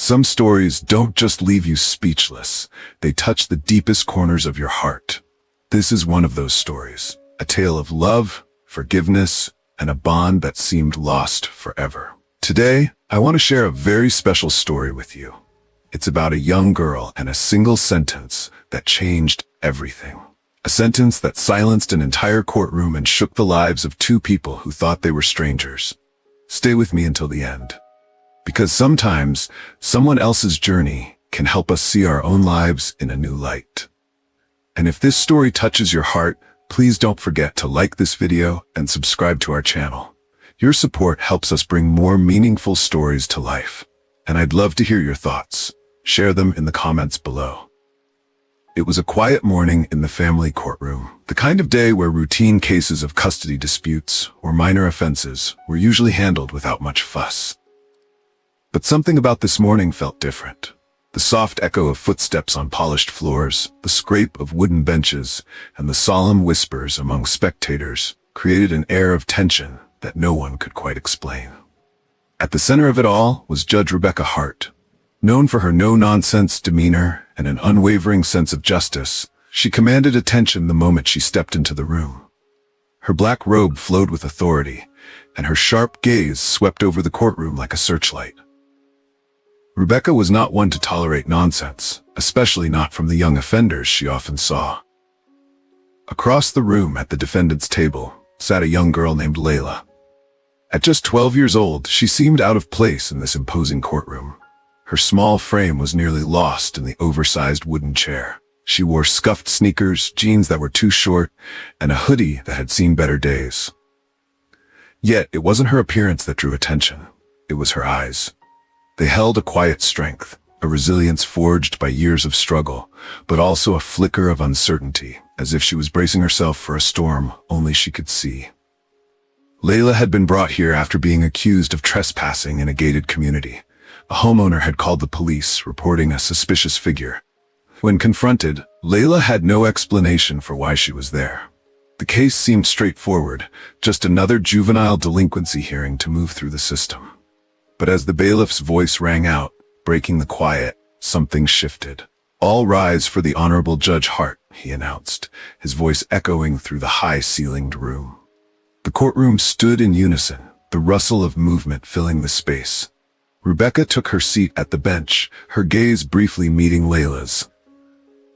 Some stories don't just leave you speechless, they touch the deepest corners of your heart. This is one of those stories, a tale of love, forgiveness, and a bond that seemed lost forever. Today, I want to share a very special story with you. It's about a young girl and a single sentence that changed everything. A sentence that silenced an entire courtroom and shook the lives of two people who thought they were strangers. Stay with me until the end. Because sometimes, someone else's journey can help us see our own lives in a new light. And if this story touches your heart, please don't forget to like this video and subscribe to our channel. Your support helps us bring more meaningful stories to life. And I'd love to hear your thoughts. Share them in the comments below. It was a quiet morning in the family courtroom, the kind of day where routine cases of custody disputes or minor offenses were usually handled without much fuss. But something about this morning felt different. The soft echo of footsteps on polished floors, the scrape of wooden benches, and the solemn whispers among spectators created an air of tension that no one could quite explain. At the center of it all was Judge Rebecca Hart. Known for her no-nonsense demeanor and an unwavering sense of justice, she commanded attention the moment she stepped into the room. Her black robe flowed with authority, and her sharp gaze swept over the courtroom like a searchlight. Rebecca was not one to tolerate nonsense, especially not from the young offenders she often saw. Across the room at the defendant's table sat a young girl named Layla. At just 12 years old, she seemed out of place in this imposing courtroom. Her small frame was nearly lost in the oversized wooden chair. She wore scuffed sneakers, jeans that were too short, and a hoodie that had seen better days. Yet it wasn't her appearance that drew attention. It was her eyes. They held a quiet strength, a resilience forged by years of struggle, but also a flicker of uncertainty, as if she was bracing herself for a storm only she could see. Layla had been brought here after being accused of trespassing in a gated community. A homeowner had called the police, reporting a suspicious figure. When confronted, Layla had no explanation for why she was there. The case seemed straightforward, just another juvenile delinquency hearing to move through the system. But as the bailiff's voice rang out, breaking the quiet, something shifted. "All rise for the Honorable Judge Hart," he announced, his voice echoing through the high-ceilinged room. The courtroom stood in unison, the rustle of movement filling the space. Rebecca took her seat at the bench, her gaze briefly meeting Layla's.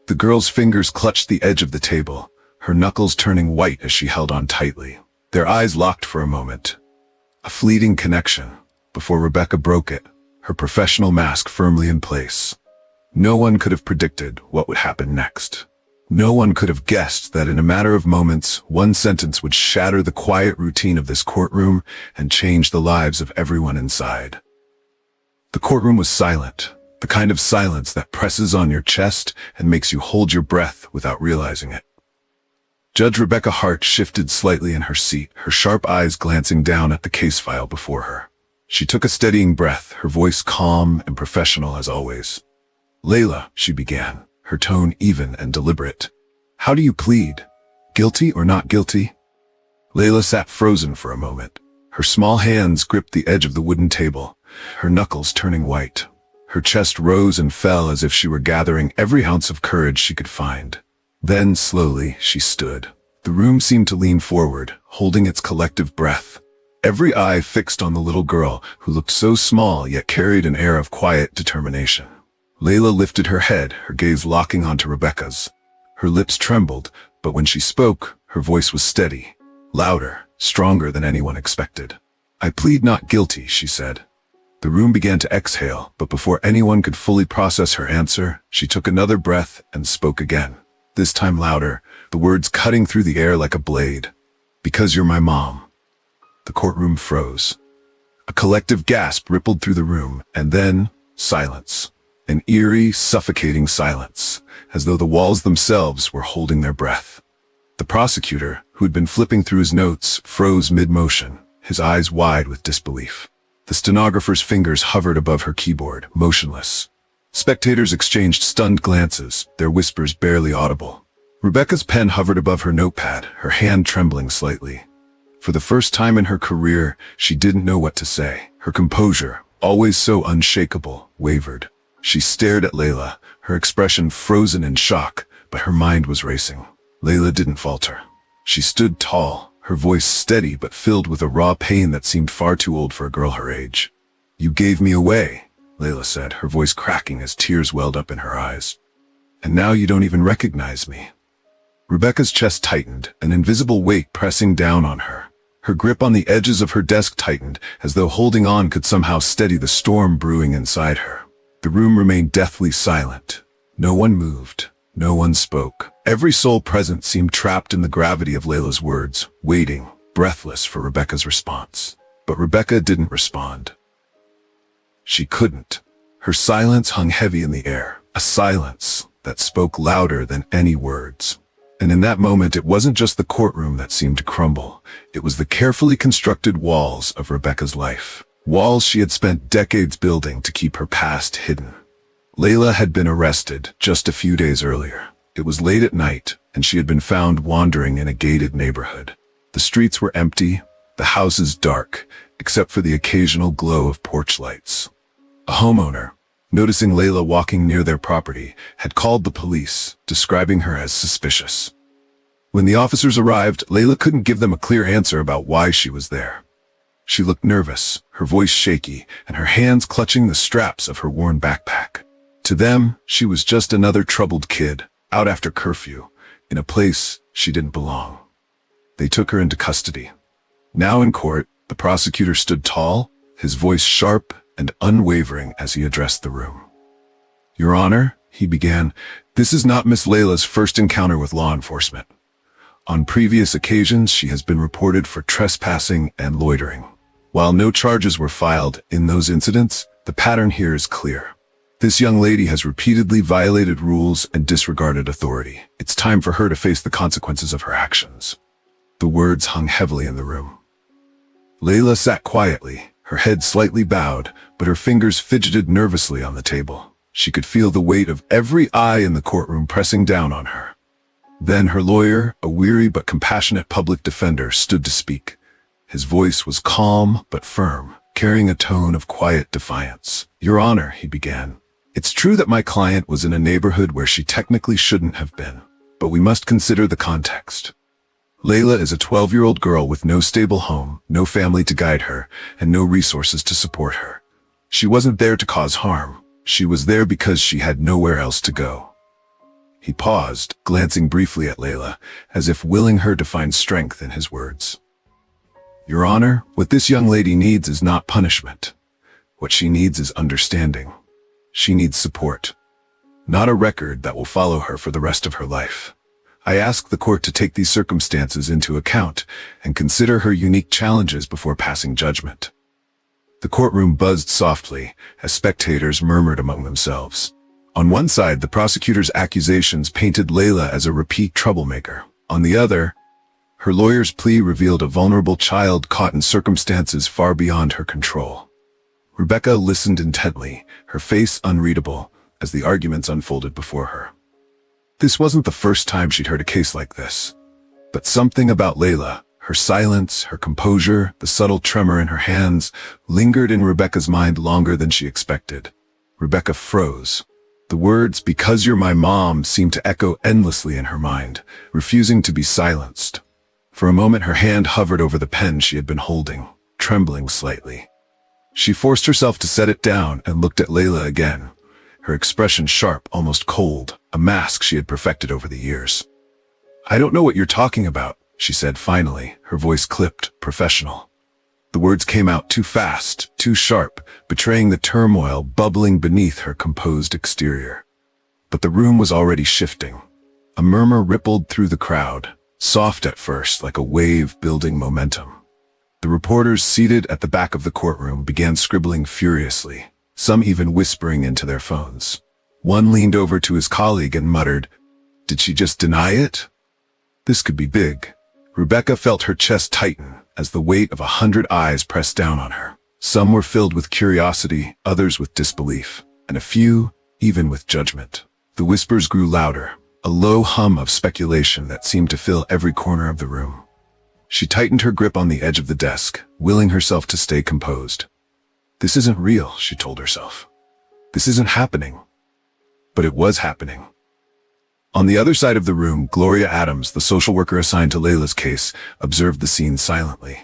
The girl's fingers clutched the edge of the table, her knuckles turning white as she held on tightly. Their eyes locked for a moment. A fleeting connection, before Rebecca broke it, her professional mask firmly in place. No one could have predicted what would happen next. No one could have guessed that in a matter of moments, one sentence would shatter the quiet routine of this courtroom and change the lives of everyone inside. The courtroom was silent, the kind of silence that presses on your chest and makes you hold your breath without realizing it. Judge Rebecca Hart shifted slightly in her seat, her sharp eyes glancing down at the case file before her. She took a steadying breath, her voice calm and professional as always. "Layla," she began, her tone even and deliberate. "How do you plead? Guilty or not guilty?" Layla sat frozen for a moment. Her small hands gripped the edge of the wooden table, her knuckles turning white. Her chest rose and fell as if she were gathering every ounce of courage she could find. Then, slowly, she stood. The room seemed to lean forward, holding its collective breath. Every eye fixed on the little girl, who looked so small yet carried an air of quiet determination. Layla lifted her head, her gaze locking onto Rebecca's. Her lips trembled, but when she spoke, her voice was steady, louder, stronger than anyone expected. "I plead not guilty," she said. The room began to exhale, but before anyone could fully process her answer, she took another breath and spoke again, this time louder, the words cutting through the air like a blade. "Because you're my mom." The courtroom froze. A collective gasp rippled through the room, and then silence. An eerie, suffocating silence, as though the walls themselves were holding their breath. The prosecutor, who had been flipping through his notes, froze mid-motion, his eyes wide with disbelief. The stenographer's fingers hovered above her keyboard, motionless. Spectators exchanged stunned glances, their whispers barely audible. Rebecca's pen hovered above her notepad, her hand trembling slightly. For the first time in her career, she didn't know what to say. Her composure, always so unshakable, wavered. She stared at Layla, her expression frozen in shock, but her mind was racing. Layla didn't falter. She stood tall, her voice steady but filled with a raw pain that seemed far too old for a girl her age. "You gave me away," Layla said, her voice cracking as tears welled up in her eyes. "And now you don't even recognize me." Rebecca's chest tightened, an invisible weight pressing down on her. Her grip on the edges of her desk tightened, as though holding on could somehow steady the storm brewing inside her. The room remained deathly silent. No one moved. No one spoke. Every soul present seemed trapped in the gravity of Layla's words, waiting, breathless for Rebecca's response. But Rebecca didn't respond. She couldn't. Her silence hung heavy in the air, a silence that spoke louder than any words. And in that moment, it wasn't just the courtroom that seemed to crumble. It was the carefully constructed walls of Rebecca's life. Walls she had spent decades building to keep her past hidden. Layla had been arrested just a few days earlier. It was late at night, and she had been found wandering in a gated neighborhood. The streets were empty, the houses dark, except for the occasional glow of porch lights. A homeowner, noticing Layla walking near their property, had called the police, describing her as suspicious. When the officers arrived, Layla couldn't give them a clear answer about why she was there. She looked nervous, her voice shaky, and her hands clutching the straps of her worn backpack. To them, she was just another troubled kid, out after curfew, in a place she didn't belong. They took her into custody. Now in court, the prosecutor stood tall, his voice sharp and unwavering as he addressed the room. "Your Honor," he began, "this is not Miss Layla's first encounter with law enforcement. On previous occasions, she has been reported for trespassing and loitering. While no charges were filed in those incidents, the pattern here is clear. This young lady has repeatedly violated rules and disregarded authority. It's time for her to face the consequences of her actions." The words hung heavily in the room. Layla sat quietly, her head slightly bowed, but her fingers fidgeted nervously on the table. She could feel the weight of every eye in the courtroom pressing down on her. Then her lawyer, a weary but compassionate public defender, stood to speak. His voice was calm but firm, carrying a tone of quiet defiance. "Your Honor," he began, "it's true that my client was in a neighborhood where she technically shouldn't have been, but we must consider the context. Layla is a 12-year-old girl with no stable home, no family to guide her, and no resources to support her. She wasn't there to cause harm. She was there because she had nowhere else to go." He paused, glancing briefly at Layla, as if willing her to find strength in his words. "Your Honor, what this young lady needs is not punishment. What she needs is understanding. She needs support, not a record that will follow her for the rest of her life. I ask the court to take these circumstances into account and consider her unique challenges before passing judgment." The courtroom buzzed softly as spectators murmured among themselves. On one side, the prosecutor's accusations painted Layla as a repeat troublemaker. On the other, her lawyer's plea revealed a vulnerable child caught in circumstances far beyond her control. Rebecca listened intently, her face unreadable, as the arguments unfolded before her. This wasn't the first time she'd heard a case like this. But something about Layla, her silence, her composure, the subtle tremor in her hands, lingered in Rebecca's mind longer than she expected. Rebecca froze. The words, "because you're my mom," seemed to echo endlessly in her mind, refusing to be silenced. For a moment her hand hovered over the pen she had been holding, trembling slightly. She forced herself to set it down and looked at Layla again, her expression sharp, almost cold, a mask she had perfected over the years. "I don't know what you're talking about," she said finally, her voice clipped, professional. The words came out too fast, too sharp, betraying the turmoil bubbling beneath her composed exterior. But the room was already shifting. A murmur rippled through the crowd, soft at first, like a wave building momentum. The reporters seated at the back of the courtroom began scribbling furiously, some even whispering into their phones. One leaned over to his colleague and muttered, "Did she just deny it?" This could be big. Rebecca felt her chest tighten as the weight of 100 eyes pressed down on her. Some were filled with curiosity, others with disbelief, and a few even with judgment. The whispers grew louder, a low hum of speculation that seemed to fill every corner of the room. She tightened her grip on the edge of the desk, willing herself to stay composed. This isn't real, she told herself. This isn't happening. But it was happening. On the other side of the room, Gloria Adams, the social worker assigned to Layla's case, observed the scene silently.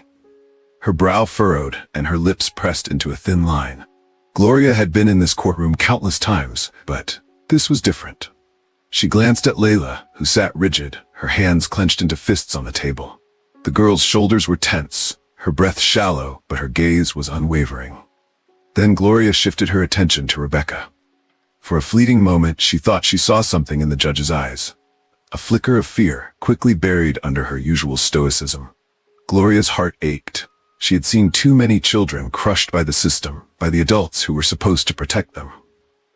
Her brow furrowed and her lips pressed into a thin line. Gloria had been in this courtroom countless times, but this was different. She glanced at Layla, who sat rigid, her hands clenched into fists on the table. The girl's shoulders were tense, her breath shallow, but her gaze was unwavering. Then Gloria shifted her attention to Rebecca. For a fleeting moment, she thought she saw something in the judge's eyes. A flicker of fear, quickly buried under her usual stoicism. Gloria's heart ached. She had seen too many children crushed by the system, by the adults who were supposed to protect them.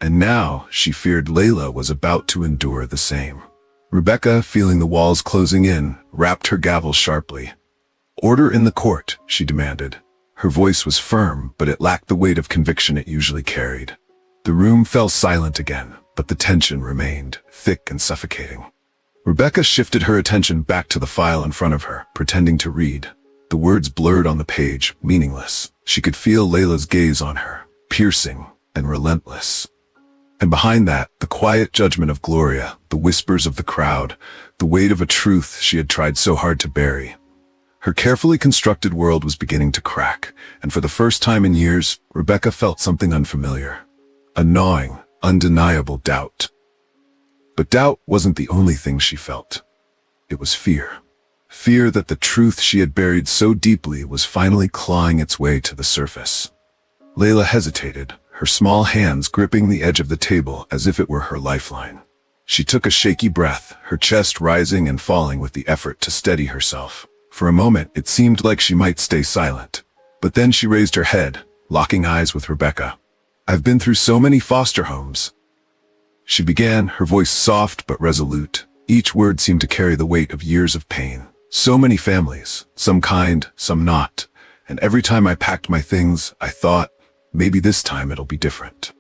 And now, she feared Layla was about to endure the same. Rebecca, feeling the walls closing in, rapped her gavel sharply. "Order in the court," she demanded. Her voice was firm, but it lacked the weight of conviction it usually carried. The room fell silent again, but the tension remained, thick and suffocating. Rebecca shifted her attention back to the file in front of her, pretending to read. The words blurred on the page, meaningless. She could feel Layla's gaze on her, piercing and relentless. And behind that, the quiet judgment of Gloria, the whispers of the crowd, the weight of a truth she had tried so hard to bury. Her carefully constructed world was beginning to crack, and for the first time in years, Rebecca felt something unfamiliar. A gnawing, undeniable doubt. But doubt wasn't the only thing she felt. It was fear. Fear that the truth she had buried so deeply was finally clawing its way to the surface. Layla hesitated, her small hands gripping the edge of the table as if it were her lifeline. She took a shaky breath, her chest rising and falling with the effort to steady herself. For a moment, it seemed like she might stay silent. But then she raised her head, locking eyes with Rebecca. "I've been through so many foster homes," she began, her voice soft but resolute. Each word seemed to carry the weight of years of pain. "So many families, some kind, some not. And every time I packed my things, I thought, maybe this time it'll be different."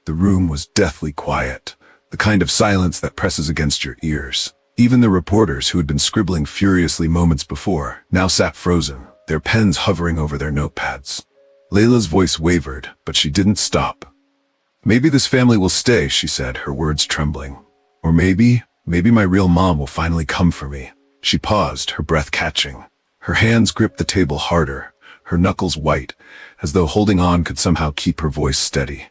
The room was deathly quiet, the kind of silence that presses against your ears. Even the reporters who had been scribbling furiously moments before now sat frozen, their pens hovering over their notepads. Layla's voice wavered, but she didn't stop. "Maybe this family will stay," she said, her words trembling. "Or maybe my real mom will finally come for me." She paused, her breath catching. Her hands gripped the table harder, her knuckles white, as though holding on could somehow keep her voice steady.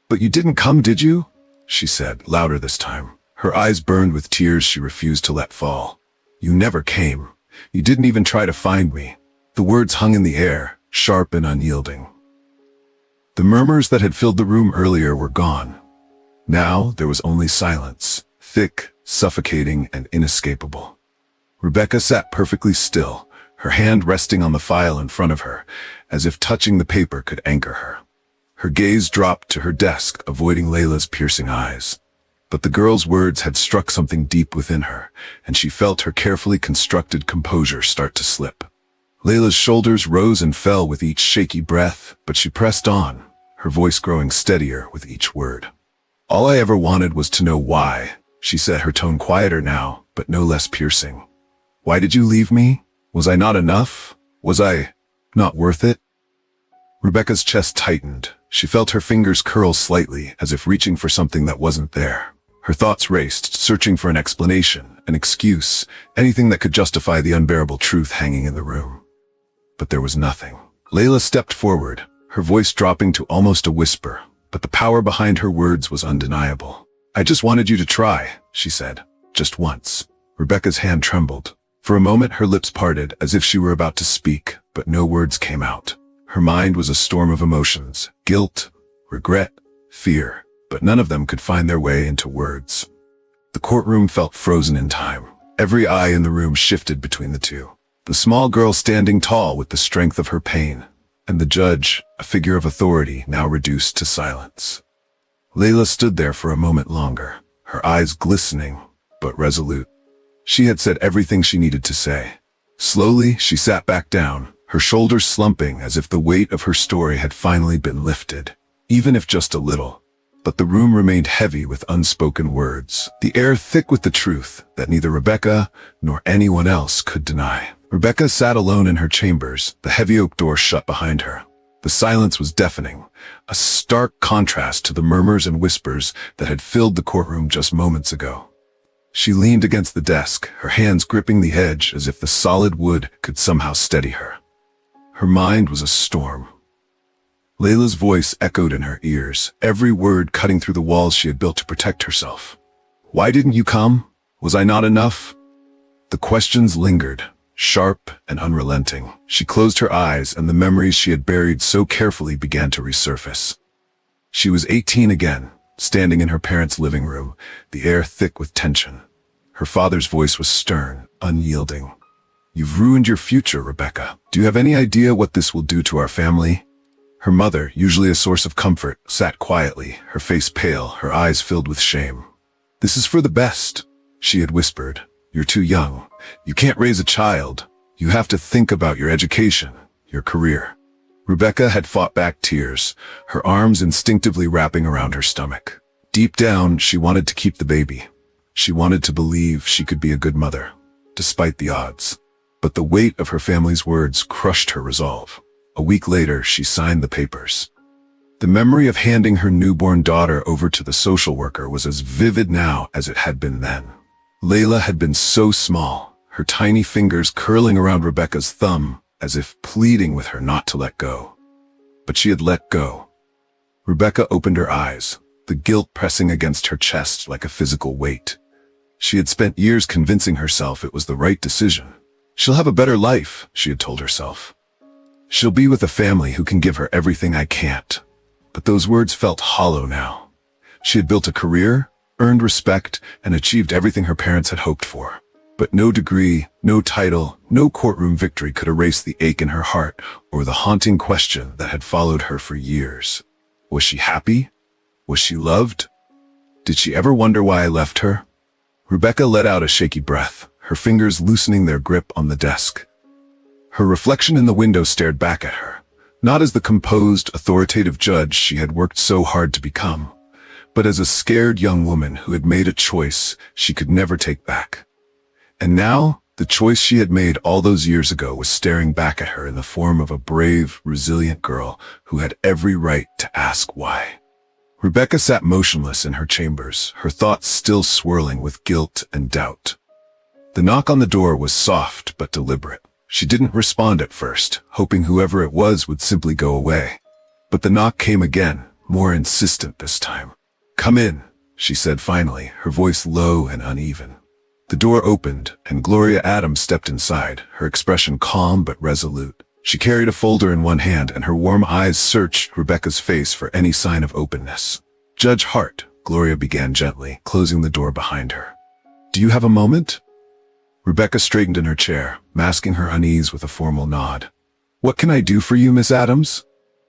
"But you didn't come, did you?" she said, louder this time. Her eyes burned with tears she refused to let fall. "You never came. You didn't even try to find me." The words hung in the air, sharp and unyielding. The murmurs that had filled the room earlier were gone. Now there was only silence, thick, suffocating, and inescapable. Rebecca sat perfectly still, her hand resting on the file in front of her, as if touching the paper could anchor her. Her gaze dropped to her desk, avoiding Layla's piercing eyes. But the girl's words had struck something deep within her, and she felt her carefully constructed composure start to slip. Layla's shoulders rose and fell with each shaky breath, but she pressed on, her voice growing steadier with each word. "All I ever wanted was to know why," she said, her tone quieter now, but no less piercing. "Why did you leave me? Was I not enough? Was I not worth it?" Rebecca's chest tightened. She felt her fingers curl slightly, as if reaching for something that wasn't there. Her thoughts raced, searching for an explanation, an excuse, anything that could justify the unbearable truth hanging in the room. But there was nothing. Layla stepped forward, her voice dropping to almost a whisper, but the power behind her words was undeniable. "I just wanted you to try," she said. "Just once." Rebecca's hand trembled. For a moment her lips parted, as if she were about to speak, but no words came out. Her mind was a storm of emotions, guilt, regret, fear, but none of them could find their way into words. The courtroom felt frozen in time. Every eye in the room shifted between the two. The small girl standing tall with the strength of her pain, and the judge, a figure of authority now reduced to silence. Layla stood there for a moment longer, her eyes glistening, but resolute. She had said everything she needed to say. Slowly, she sat back down, her shoulders slumping as if the weight of her story had finally been lifted, even if just a little. But the room remained heavy with unspoken words, the air thick with the truth that neither Rebecca nor anyone else could deny. Rebecca sat alone in her chambers, the heavy oak door shut behind her. The The silence was deafening, a stark contrast to the murmurs and whispers that had filled the courtroom just moments ago. She leaned against the desk, her hands gripping the edge as if the solid wood could somehow steady her. Her mind was a storm. Layla's voice echoed in her ears, every word cutting through the walls she had built to protect herself. "Why didn't you come? Was I not enough?" The questions lingered, sharp and unrelenting. She closed her eyes, and the memories she had buried so carefully began to resurface. She was 18 again, standing in her parents' living room, the air thick with tension. Her father's voice was stern, unyielding. "You've ruined your future, Rebecca. Do you have any idea what this will do to our family?" Her mother, usually a source of comfort, sat quietly, her face pale, her eyes filled with shame. "This is for the best," she had whispered. "You're too young. You can't raise a child. You have to think about your education, your career." Rebecca had fought back tears, her arms instinctively wrapping around her stomach. Deep down, she wanted to keep the baby. She wanted to believe she could be a good mother, despite the odds. But the weight of her family's words crushed her resolve. A week later, she signed the papers. The memory of handing her newborn daughter over to the social worker was as vivid now as it had been then. Layla had been so small, her tiny fingers curling around Rebecca's thumb, as if pleading with her not to let go. But she had let go. Rebecca opened her eyes, the guilt pressing against her chest like a physical weight. She had spent years convincing herself it was the right decision. "She'll have a better life," she had told herself. "She'll be with a family who can give her everything I can't." But those words felt hollow now. She had built a career, earned respect, and achieved everything her parents had hoped for. But no degree, no title, no courtroom victory could erase the ache in her heart or the haunting question that had followed her for years. Was she happy? Was she loved? Did she ever wonder why I left her? Rebecca let out a shaky breath, her fingers loosening their grip on the desk. Her reflection in the window stared back at her, not as the composed, authoritative judge she had worked so hard to become, but as a scared young woman who had made a choice she could never take back. And now, the choice she had made all those years ago was staring back at her in the form of a brave, resilient girl who had every right to ask why. Rebecca sat motionless in her chambers, her thoughts still swirling with guilt and doubt. The knock on the door was soft but deliberate. She didn't respond at first, hoping whoever it was would simply go away. But the knock came again, more insistent this time. "Come in," she said finally, her voice low and uneven. The door opened, and Gloria Adams stepped inside, her expression calm but resolute. She carried a folder in one hand, and her warm eyes searched Rebecca's face for any sign of openness. "Judge Hart," Gloria began gently, closing the door behind her. "Do you have a moment?" Rebecca straightened in her chair, masking her unease with a formal nod. "What can I do for you, Miss Adams?"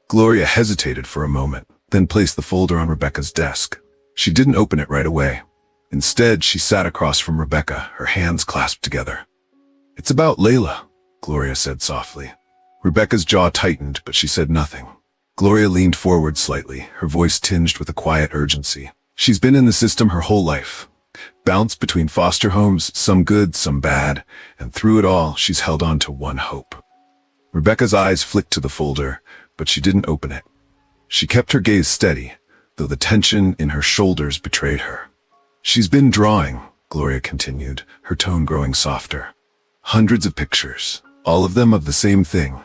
Gloria hesitated for a moment, then placed the folder on Rebecca's desk. She didn't open it right away. Instead, she sat across from Rebecca, her hands clasped together. "It's about Layla," Gloria said softly. Rebecca's jaw tightened, but she said nothing. Gloria leaned forward slightly, her voice tinged with a quiet urgency. "She's been in the system her whole life. Bounced between foster homes, some good, some bad, and through it all, she's held on to one hope." Rebecca's eyes flicked to the folder, but she didn't open it. She kept her gaze steady, though the tension in her shoulders betrayed her. "She's been drawing," Gloria continued, her tone growing softer. "Hundreds of pictures, all of them of the same thing.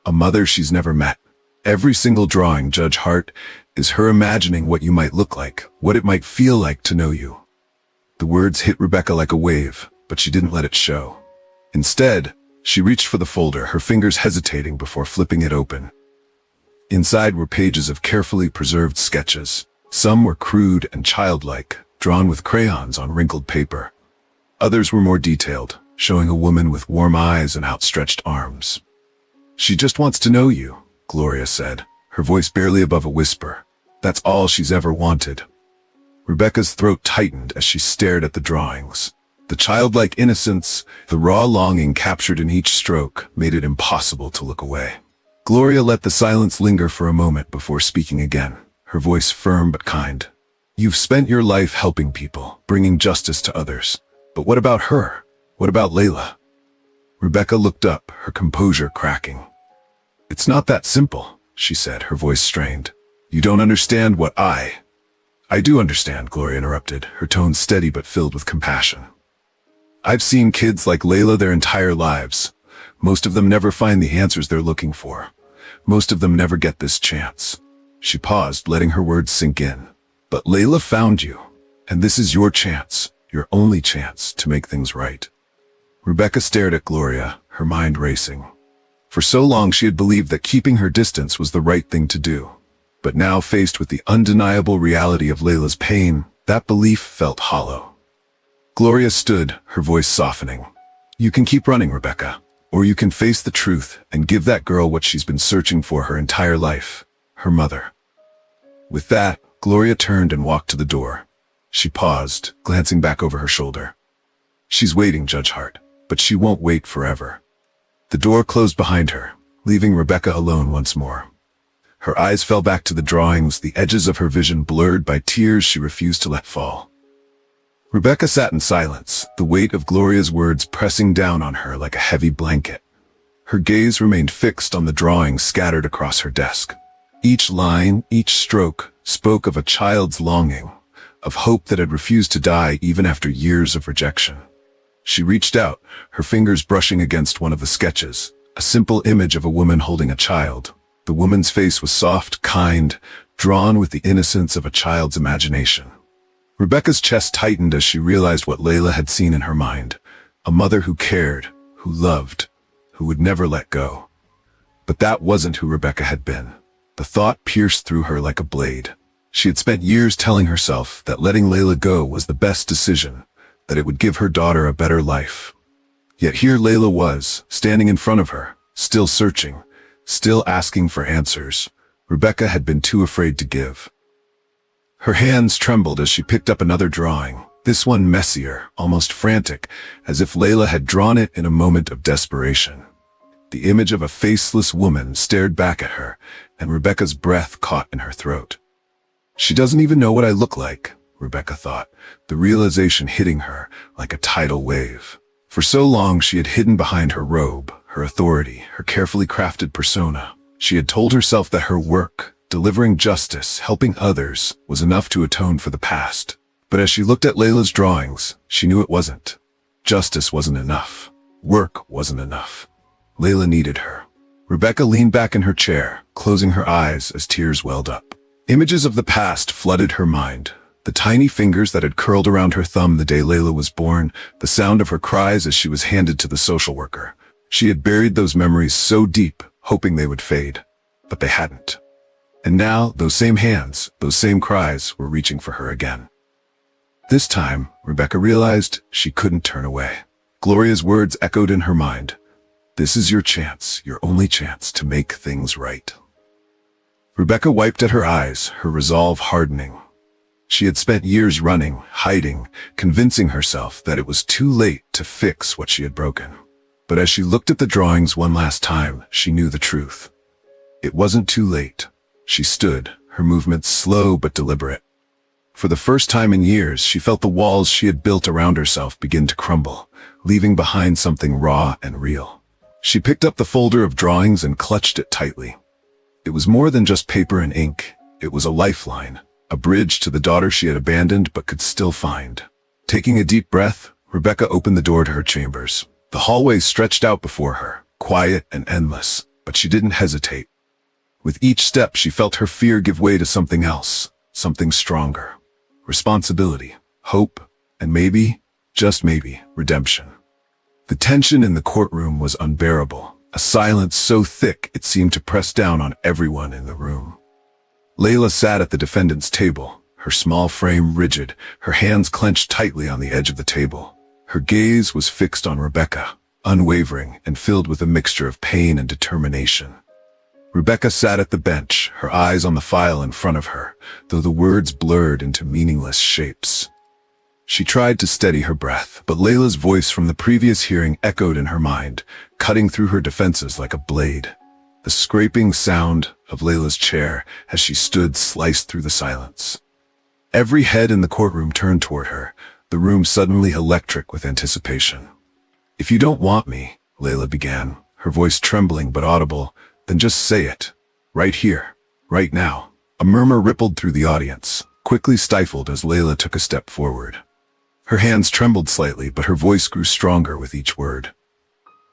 A mother she's never met. Every single drawing, Judge Hart, is her imagining what you might look like, what it might feel like to know you." The words hit Rebecca like a wave, but she didn't let it show. Instead, she reached for the folder, her fingers hesitating before flipping it open. Inside were pages of carefully preserved sketches. Some were crude and childlike, drawn with crayons on wrinkled paper. Others were more detailed, showing a woman with warm eyes and outstretched arms. "She just wants to know you," Gloria said, her voice barely above a whisper. "That's all she's ever wanted." Rebecca's throat tightened as she stared at the drawings. The childlike innocence, the raw longing captured in each stroke, made it impossible to look away. Gloria let the silence linger for a moment before speaking again, her voice firm but kind. "You've spent your life helping people, bringing justice to others. But what about her? What about Layla?" Rebecca looked up, her composure cracking. "It's not that simple," she said, her voice strained. You don't understand what I do understand, Gloria interrupted, her tone steady but filled with compassion. I've seen kids like Layla their entire lives. Most of them never find the answers they're looking for. Most of them never get this chance. She paused, letting her words sink in. But Layla found you, and this is your chance, your only chance to make things right. Rebecca stared at Gloria, her mind racing. For so long she had believed that keeping her distance was the right thing to do. But now, faced with the undeniable reality of Layla's pain, that belief felt hollow. Gloria stood, her voice softening. You can keep running, Rebecca, or you can face the truth and give that girl what she's been searching for her entire life, her mother. With that, Gloria turned and walked to the door. She paused, glancing back over her shoulder. She's waiting, Judge Hart, but she won't wait forever. The door closed behind her, leaving Rebecca alone once more. Her eyes fell back to the drawings, the edges of her vision blurred by tears she refused to let fall. Rebecca sat in silence, the weight of Gloria's words pressing down on her like a heavy blanket. Her gaze remained fixed on the drawings scattered across her desk. Each line, each stroke, spoke of a child's longing, of hope that had refused to die even after years of rejection. She reached out, her fingers brushing against one of the sketches, a simple image of a woman holding a child. The woman's face was soft, kind, drawn with the innocence of a child's imagination. Rebecca's chest tightened as she realized what Layla had seen in her mind, a mother who cared, who loved, who would never let go. But that wasn't who Rebecca had been. The thought pierced through her like a blade. She had spent years telling herself that letting Layla go was the best decision, that it would give her daughter a better life. Yet here Layla was, standing in front of her, still searching, still asking for answers. Rebecca had been too afraid to give. Her hands trembled as she picked up another drawing, this one messier, almost frantic, as if Layla had drawn it in a moment of desperation. The image of a faceless woman stared back at her, and Rebecca's breath caught in her throat. She doesn't even know what I look like, Rebecca thought, the realization hitting her like a tidal wave. For so long she had hidden behind her robe, her authority, her carefully crafted persona. She had told herself that her work, delivering justice, helping others, was enough to atone for the past. But as she looked at Layla's drawings, she knew it wasn't. Justice wasn't enough. Work wasn't enough. Layla needed her. Rebecca leaned back in her chair, closing her eyes as tears welled up. Images of the past flooded her mind. The tiny fingers that had curled around her thumb the day Layla was born, the sound of her cries as she was handed to the social worker. She had buried those memories so deep, hoping they would fade. But they hadn't. And now, those same hands, those same cries, were reaching for her again. This time, Rebecca realized she couldn't turn away. Gloria's words echoed in her mind. This is your chance, your only chance to make things right. Rebecca wiped at her eyes, her resolve hardening. She had spent years running, hiding, convincing herself that it was too late to fix what she had broken. But as she looked at the drawings one last time, she knew the truth. It wasn't too late. She stood, her movements slow but deliberate. For the first time in years, she felt the walls she had built around herself begin to crumble, leaving behind something raw and real. She picked up the folder of drawings and clutched it tightly. It was more than just paper and ink. It was a lifeline, a bridge to the daughter she had abandoned but could still find. Taking a deep breath, Rebecca opened the door to her chambers. The hallway stretched out before her, quiet and endless, but she didn't hesitate. With each step, she felt her fear give way to something else, something stronger. Responsibility, hope, and maybe, just maybe, redemption. The tension in the courtroom was unbearable, a silence so thick it seemed to press down on everyone in the room. Layla sat at the defendant's table, her small frame rigid, her hands clenched tightly on the edge of the table. Her gaze was fixed on Rebecca, unwavering and filled with a mixture of pain and determination. Rebecca sat at the bench, her eyes on the file in front of her, though the words blurred into meaningless shapes. She tried to steady her breath, but Layla's voice from the previous hearing echoed in her mind, cutting through her defenses like a blade. The scraping sound of Layla's chair as she stood sliced through the silence. Every head in the courtroom turned toward her, the room suddenly electric with anticipation. "If you don't want me," Layla began, her voice trembling but audible, "then just say it. Right here. Right now. A murmur rippled through the audience, quickly stifled as Layla took a step forward. Her hands trembled slightly, but her voice grew stronger with each word.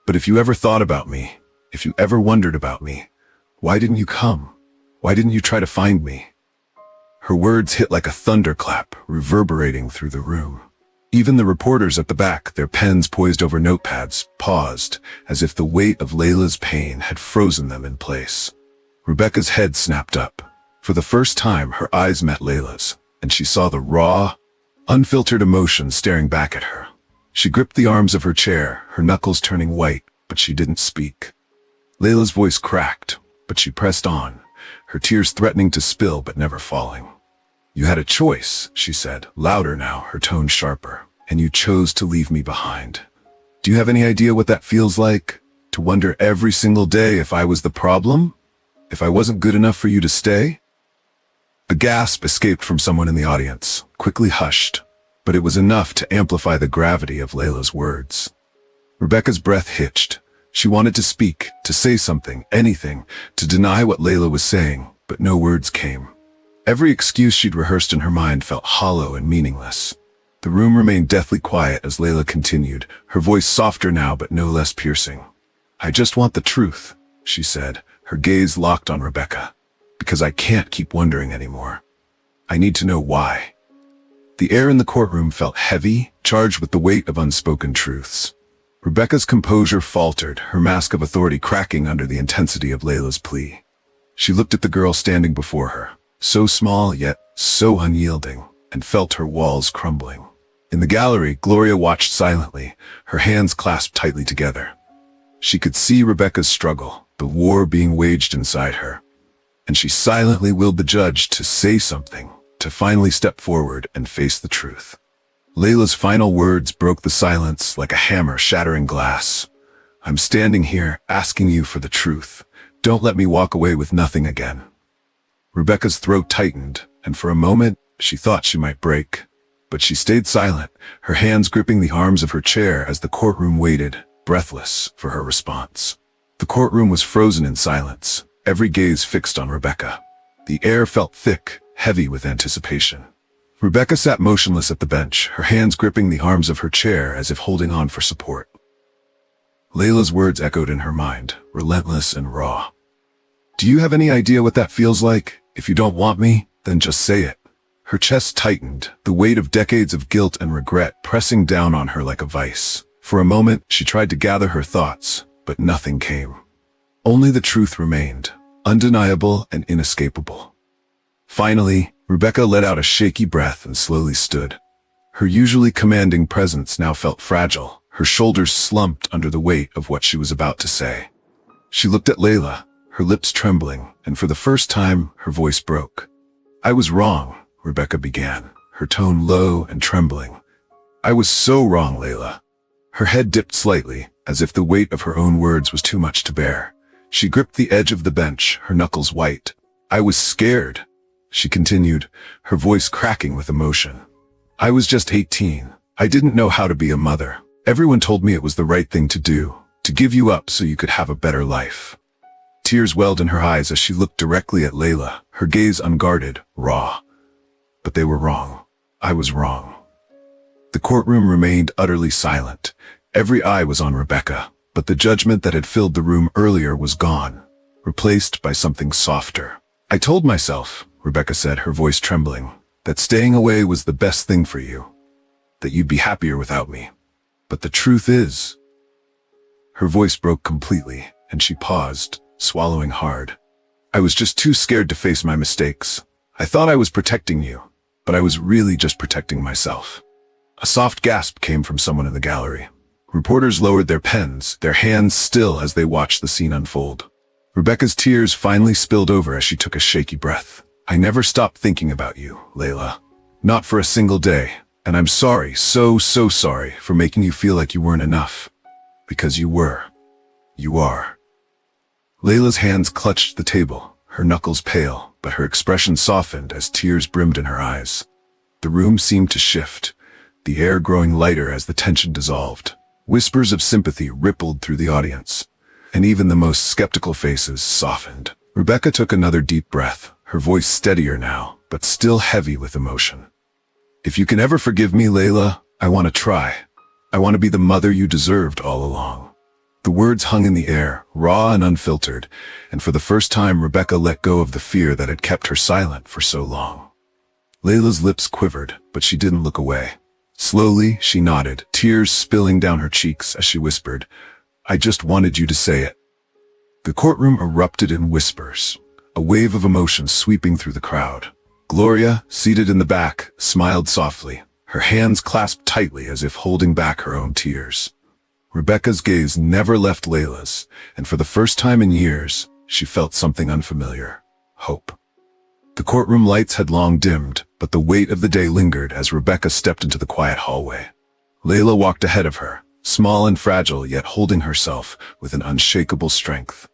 But if you ever thought about me, if you ever wondered about me, why didn't you come? Why didn't you try to find me? Her words hit like a thunderclap, reverberating through the room. Even the reporters at the back, their pens poised over notepads, paused, as if the weight of Layla's pain had frozen them in place. Rebecca's head snapped up. For the first time, her eyes met Layla's, and she saw the raw, unfiltered emotion staring back at her. She gripped the arms of her chair, her knuckles turning white, but she didn't speak. Layla's voice cracked, but she pressed on, her tears threatening to spill but never falling. You had a choice, she said, louder now, her tone sharper, and you chose to leave me behind. Do you have any idea what that feels like? To wonder every single day if I was the problem? If I wasn't good enough for you to stay? A gasp escaped from someone in the audience, quickly hushed, but it was enough to amplify the gravity of Layla's words. Rebecca's breath hitched. She wanted to speak, to say something, anything, to deny what Layla was saying, but no words came. Every excuse she'd rehearsed in her mind felt hollow and meaningless. The room remained deathly quiet as Layla continued, her voice softer now but no less piercing. I just want the truth, she said, her gaze locked on Rebecca. Because I can't keep wondering anymore. I need to know why. The air in the courtroom felt heavy, charged with the weight of unspoken truths. Rebecca's composure faltered, her mask of authority cracking under the intensity of Layla's plea. She looked at the girl standing before her, so small yet so unyielding, and felt her walls crumbling. In the gallery, Gloria watched silently, her hands clasped tightly together. She could see Rebecca's struggle, the war being waged inside her. And she silently willed the judge to say something, to finally step forward and face the truth. Layla's final words broke the silence like a hammer shattering glass. I'm standing here asking you for the truth. Don't let me walk away with nothing again. Rebecca's throat tightened, and for a moment she thought she might break. But she stayed silent, her hands gripping the arms of her chair as the courtroom waited, breathless, for her response. The courtroom was frozen in silence, every gaze fixed on Rebecca. The air felt thick, heavy with anticipation. Rebecca sat motionless at the bench, her hands gripping the arms of her chair as if holding on for support. Layla's words echoed in her mind, relentless and raw. Do you have any idea what that feels like? If you don't want me, then just say it. Her chest tightened, the weight of decades of guilt and regret pressing down on her like a vice. For a moment, she tried to gather her thoughts, but nothing came. Only the truth remained, undeniable and inescapable. Finally, Rebecca let out a shaky breath and slowly stood. Her usually commanding presence now felt fragile, her shoulders slumped under the weight of what she was about to say. She looked at Layla, her lips trembling, and for the first time, her voice broke. I was wrong, Rebecca began, her tone low and trembling. I was so wrong, Layla. Her head dipped slightly, as if the weight of her own words was too much to bear. She gripped the edge of the bench, her knuckles white. I was scared, she continued, her voice cracking with emotion. I was just 18. I didn't know how to be a mother. Everyone told me it was the right thing to do, to give you up so you could have a better life. Tears welled in her eyes as she looked directly at Layla, her gaze unguarded, raw. But they were wrong. I was wrong. The courtroom remained utterly silent. Every eye was on Rebecca, but the judgment that had filled the room earlier was gone, replaced by something softer. I told myself, Rebecca said, her voice trembling, that staying away was the best thing for you, that you'd be happier without me. But the truth is... Her voice broke completely, and she paused, swallowing hard. I was just too scared to face my mistakes. I thought I was protecting you, but I was really just protecting myself. A soft gasp came from someone in the gallery. Reporters lowered their pens, their hands still as they watched the scene unfold. Rebecca's tears finally spilled over as she took a shaky breath. I never stopped thinking about you, Layla. Not for a single day. And I'm sorry, so sorry for making you feel like you weren't enough. Because you were. You are. Layla's hands clutched the table, her knuckles pale, but her expression softened as tears brimmed in her eyes. The room seemed to shift, the air growing lighter as the tension dissolved. Whispers of sympathy rippled through the audience, and even the most skeptical faces softened. Rebecca took another deep breath, her voice steadier now, but still heavy with emotion. If you can ever forgive me, Layla, I want to try. I want to be the mother you deserved all along. The words hung in the air, raw and unfiltered, and for the first time Rebecca let go of the fear that had kept her silent for so long. Layla's lips quivered, but she didn't look away. Slowly, she nodded, tears spilling down her cheeks as she whispered, I just wanted you to say it. The courtroom erupted in whispers, a wave of emotion sweeping through the crowd. Gloria, seated in the back, smiled softly, her hands clasped tightly as if holding back her own tears. Rebecca's gaze never left Layla's, and for the first time in years, she felt something unfamiliar: hope. The courtroom lights had long dimmed, but the weight of the day lingered as Rebecca stepped into the quiet hallway. Layla walked ahead of her, small and fragile yet holding herself with an unshakable strength.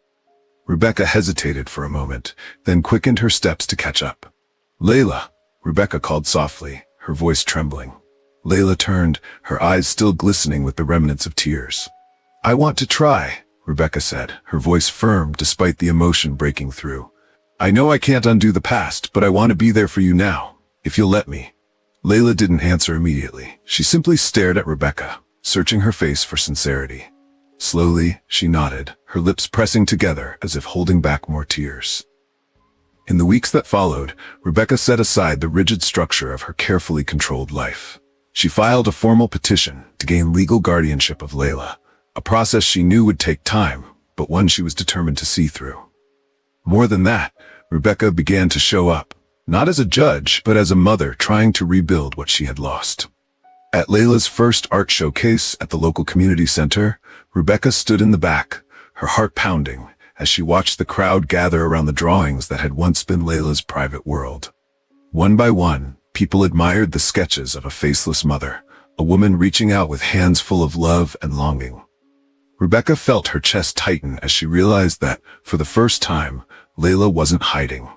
Rebecca hesitated for a moment, then quickened her steps to catch up. Layla, Rebecca called softly, her voice trembling. Layla turned, her eyes still glistening with the remnants of tears. I want to try, Rebecca said, her voice firm despite the emotion breaking through. I know I can't undo the past, but I want to be there for you now, if you'll let me. Layla didn't answer immediately. She simply stared at Rebecca, searching her face for sincerity. Slowly, she nodded, her lips pressing together as if holding back more tears. In the weeks that followed, Rebecca set aside the rigid structure of her carefully controlled life. She filed a formal petition to gain legal guardianship of Layla, a process she knew would take time, but one she was determined to see through. More than that, Rebecca began to show up, not as a judge, but as a mother trying to rebuild what she had lost. At Layla's first art showcase at the local community center, Rebecca stood in the back, her heart pounding, as she watched the crowd gather around the drawings that had once been Layla's private world. One by one, people admired the sketches of a faceless mother, a woman reaching out with hands full of love and longing. Rebecca felt her chest tighten as she realized that, for the first time, Layla wasn't hiding.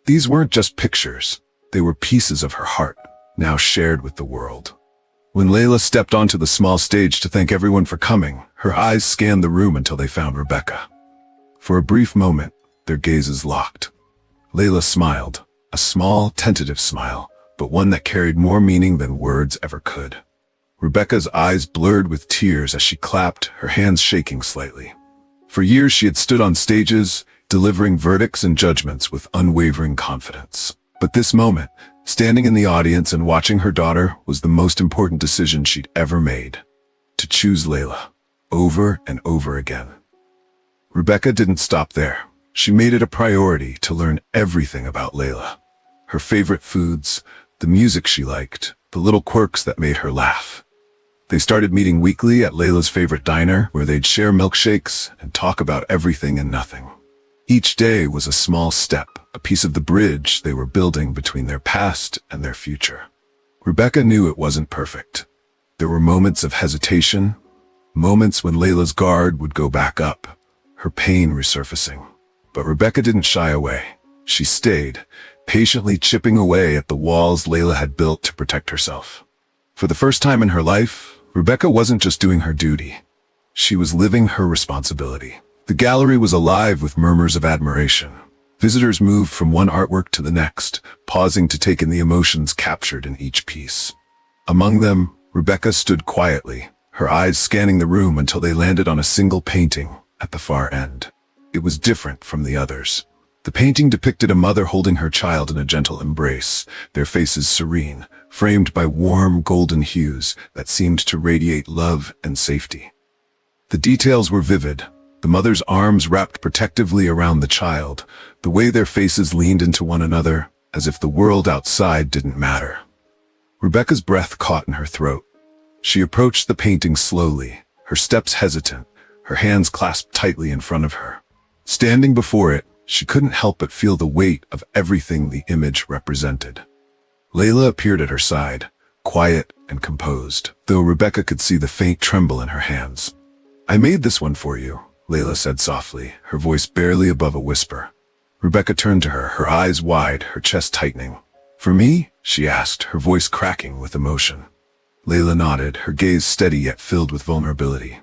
These weren't just pictures, they were pieces of her heart, now shared with the world. When Layla stepped onto the small stage to thank everyone for coming, her eyes scanned the room until they found Rebecca. For a brief moment, their gazes locked. Layla smiled, a small, tentative smile, but one that carried more meaning than words ever could. Rebecca's eyes blurred with tears as she clapped, her hands shaking slightly. For years she had stood on stages, delivering verdicts and judgments with unwavering confidence. But this moment, standing in the audience and watching her daughter, was the most important decision she'd ever made. To choose Layla, over and over again. Rebecca didn't stop there. She made it a priority to learn everything about Layla. Her favorite foods, the music she liked, the little quirks that made her laugh. They started meeting weekly at Layla's favorite diner, where they'd share milkshakes and talk about everything and nothing. Each day was a small step, a piece of the bridge they were building between their past and their future. Rebecca knew it wasn't perfect. There were moments of hesitation, moments when Layla's guard would go back up, her pain resurfacing. But Rebecca didn't shy away. She stayed, patiently chipping away at the walls Layla had built to protect herself. For the first time in her life, Rebecca wasn't just doing her duty. She was living her responsibility. The gallery was alive with murmurs of admiration. Visitors moved from one artwork to the next, pausing to take in the emotions captured in each piece. Among them, Rebecca stood quietly, her eyes scanning the room until they landed on a single painting at the far end. It was different from the others. The painting depicted a mother holding her child in a gentle embrace, their faces serene, framed by warm golden hues that seemed to radiate love and safety. The details were vivid. The mother's arms wrapped protectively around the child, the way their faces leaned into one another, as if the world outside didn't matter. Rebecca's breath caught in her throat. She approached the painting slowly, her steps hesitant, her hands clasped tightly in front of her. Standing before it, she couldn't help but feel the weight of everything the image represented. Layla appeared at her side, quiet and composed, though Rebecca could see the faint tremble in her hands. I made this one for you, Layla said softly, her voice barely above a whisper. Rebecca turned to her, her eyes wide, her chest tightening. For me? She asked, her voice cracking with emotion. Layla nodded, her gaze steady yet filled with vulnerability.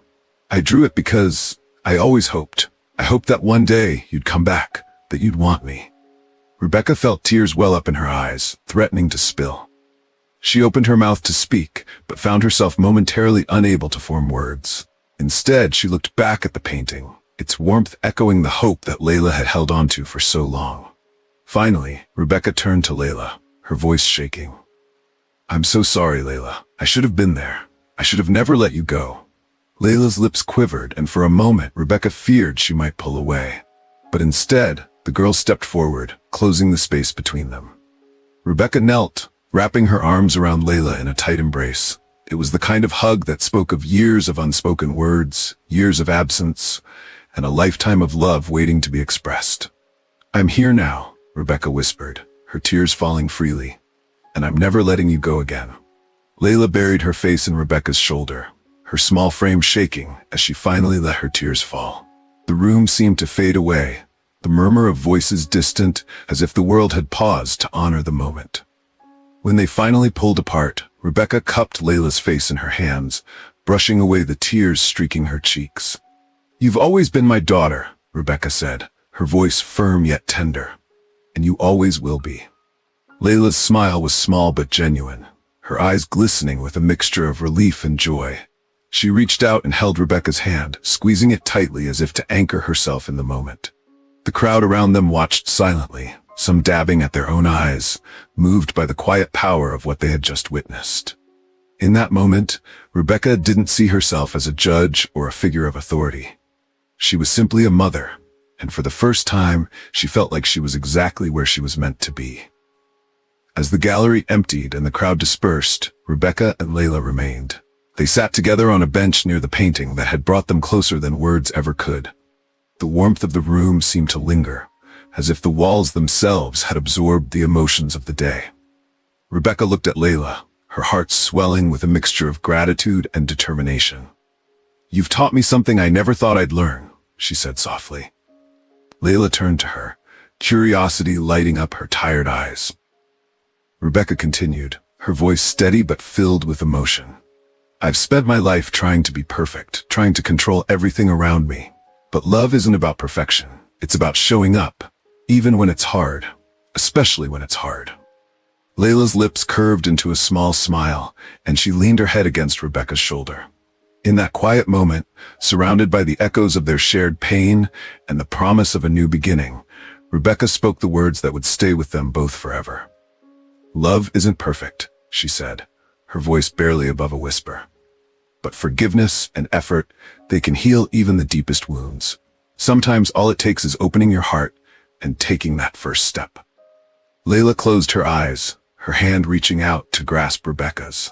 I drew it because I always hoped I hoped that one day you'd come back, that you'd want me. Rebecca felt tears well up in her eyes, threatening to spill. She opened her mouth to speak, but found herself momentarily unable to form words. Instead, she looked back at the painting, its warmth echoing the hope that Layla had held onto for so long. Finally, Rebecca turned to Layla, her voice shaking. I'm so sorry, Layla. I should have been there. I should have never let you go. Layla's lips quivered, and for a moment, Rebecca feared she might pull away. But instead, the girl stepped forward, closing the space between them. Rebecca knelt, wrapping her arms around Layla in a tight embrace. It was the kind of hug that spoke of years of unspoken words, years of absence, and a lifetime of love waiting to be expressed. I'm here now, Rebecca whispered, her tears falling freely. And I'm never letting you go again. Layla buried her face in Rebecca's shoulder, her small frame shaking as she finally let her tears fall. The room seemed to fade away, the murmur of voices distant, as if the world had paused to honor the moment. When they finally pulled apart, Rebecca cupped Layla's face in her hands, brushing away the tears streaking her cheeks. You've always been my daughter, Rebecca said, her voice firm yet tender. And you always will be. Layla's smile was small but genuine, her eyes glistening with a mixture of relief and joy. She reached out and held Rebecca's hand, squeezing it tightly as if to anchor herself in the moment. The crowd around them watched silently, some dabbing at their own eyes, moved by the quiet power of what they had just witnessed. In that moment, Rebecca didn't see herself as a judge or a figure of authority. She was simply a mother, and for the first time, she felt like she was exactly where she was meant to be. As the gallery emptied and the crowd dispersed, Rebecca and Layla remained. They sat together on a bench near the painting that had brought them closer than words ever could. The warmth of the room seemed to linger, as if the walls themselves had absorbed the emotions of the day. Rebecca looked at Layla, her heart swelling with a mixture of gratitude and determination. You've taught me something I never thought I'd learn, she said softly. Layla turned to her, curiosity lighting up her tired eyes. Rebecca continued, her voice steady but filled with emotion. I've spent my life trying to be perfect, trying to control everything around me. But love isn't about perfection. It's about showing up, even when it's hard, especially when it's hard. Layla's lips curved into a small smile, and she leaned her head against Rebecca's shoulder. In that quiet moment, surrounded by the echoes of their shared pain and the promise of a new beginning, Rebecca spoke the words that would stay with them both forever. Love isn't perfect, she said, her voice barely above a whisper. But forgiveness and effort, they can heal even the deepest wounds. Sometimes all it takes is opening your heart and taking that first step. Layla closed her eyes, her hand reaching out to grasp Rebecca's.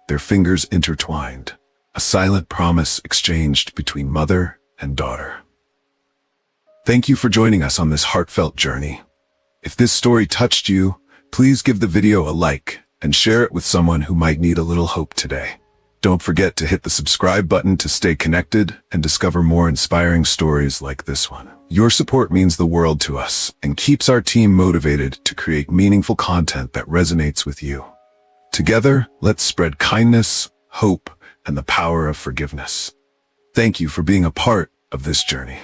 Their fingers intertwined, a silent promise exchanged between mother and daughter. Thank you for joining us on this heartfelt journey. If this story touched you, please give the video a like and share it with someone who might need a little hope today. Don't forget to hit the subscribe button to stay connected and discover more inspiring stories like this one. Your support means the world to us and keeps our team motivated to create meaningful content that resonates with you. Together, let's spread kindness, hope, and the power of forgiveness. Thank you for being a part of this journey.